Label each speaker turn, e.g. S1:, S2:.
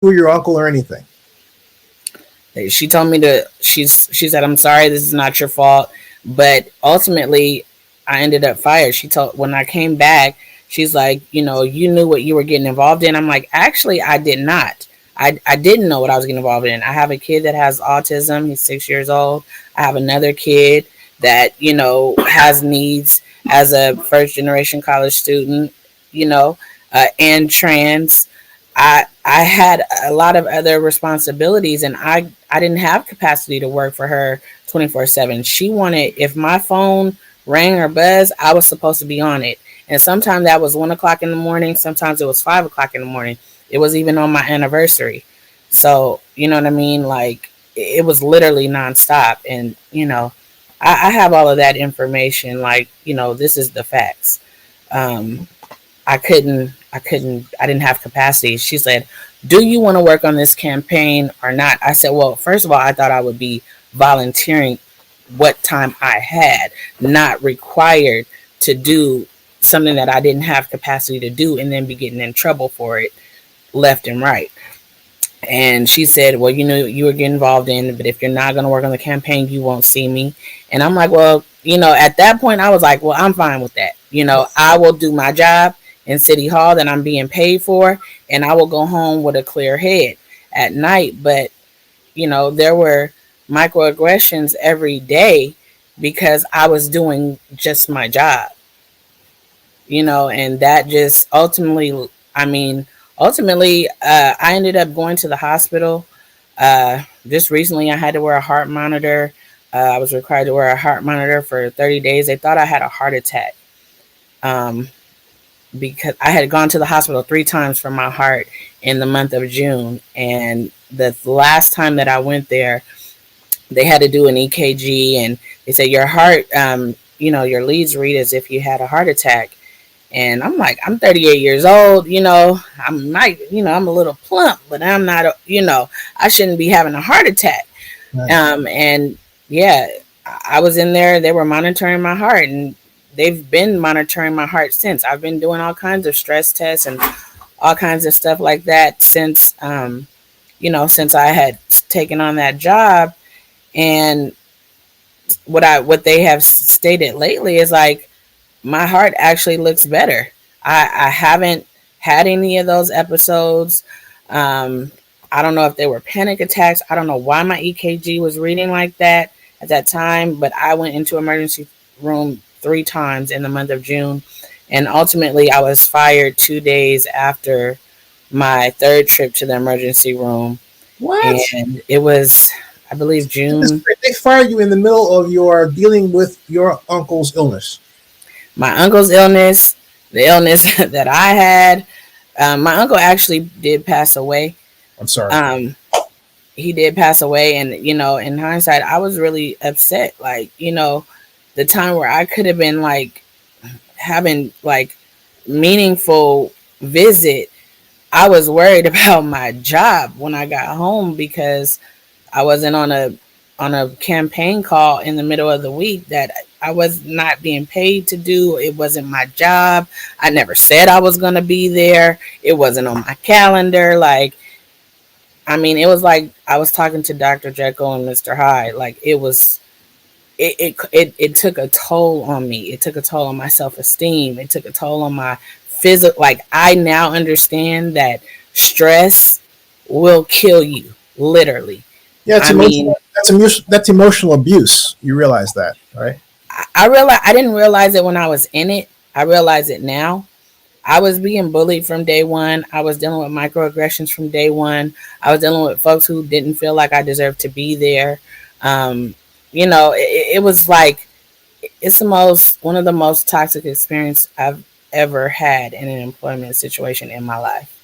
S1: to your uncle or anything?
S2: She told me she said, I'm sorry, this is not your fault. But ultimately, I ended up fired. When I came back, she's like, you knew what you were getting involved in. I'm like, actually, I did not. I didn't know what I was getting involved in. I have a kid that has autism. He's 6 years old. I have another kid that, has needs as a first generation college student, and trans. I had a lot of other responsibilities, and I didn't have capacity to work for her 24/7. She wanted, if my phone rang or buzzed, I was supposed to be on it. And sometimes that was 1 o'clock in the morning. Sometimes it was 5 o'clock in the morning. It was even on my anniversary. So, you know what I mean? Like, it was literally nonstop. And, I have all of that information. Like, this is the facts. I didn't have capacity. She said, do you want to work on this campaign or not? I said, well, first of all, I thought I would be volunteering what time I had, not required to do something that I didn't have capacity to do and then be getting in trouble for it left and right. And she said, well, you were getting involved in, but if you're not going to work on the campaign, you won't see me. And I'm like, well, at that point I was like, well, I'm fine with that. I will do my job in City Hall that I'm being paid for, and I will go home with a clear head at night. But, there were microaggressions every day because I was doing just my job, and that just ultimately, I ended up going to the hospital. Just recently, I had to wear a heart monitor. I was required to wear a heart monitor for 30 days. They thought I had a heart attack. Because I had gone to the hospital 3 times for my heart in the month of June. And the last time that I went there, they had to do an EKG, and they said, your heart, your leads read as if you had a heart attack. And I'm like, I'm 38 years old, I'm a little plump, but I'm not, I shouldn't be having a heart attack. Right. And yeah, I was in there, they were monitoring my heart, and they've been monitoring my heart since. I've been doing all kinds of stress tests and all kinds of stuff like that since, since I had taken on that job. And what they have stated lately is like, my heart actually looks better. I haven't had any of those episodes. I don't know if they were panic attacks. I don't know why my EKG was reading like that at that time, but I went into emergency room 3 times in the month of June. And ultimately, I was fired 2 days after my 3rd trip to the emergency room.
S1: What?
S2: And it was, I believe, June.
S1: They fired you in the middle of your dealing with your uncle's illness.
S2: My uncle's illness, the illness that I had. My uncle actually did pass away.
S1: I'm sorry.
S2: He did pass away. And, in hindsight, I was really upset. Like, the time where I could have been like having like meaningful visit, I was worried about my job when I got home because I wasn't on a campaign call in the middle of the week that I was not being paid to do. It wasn't my job. I never said I was going to be there. It wasn't on my calendar. Like, it was like I was talking to Dr. Jekyll and Mr. Hyde. Like, it took a toll on me. It took a toll on my self-esteem. It took a toll on my physical. Like, I now understand that stress will kill you, literally.
S1: Yeah, that's emotional abuse. You realize that, right?
S2: I didn't realize it when I was in it. I realize it now. I was being bullied from day one. I was dealing with microaggressions from day one. I was dealing with folks who didn't feel like I deserved to be there. It was like, it's one of the most toxic experience I've ever had in an employment situation in my life.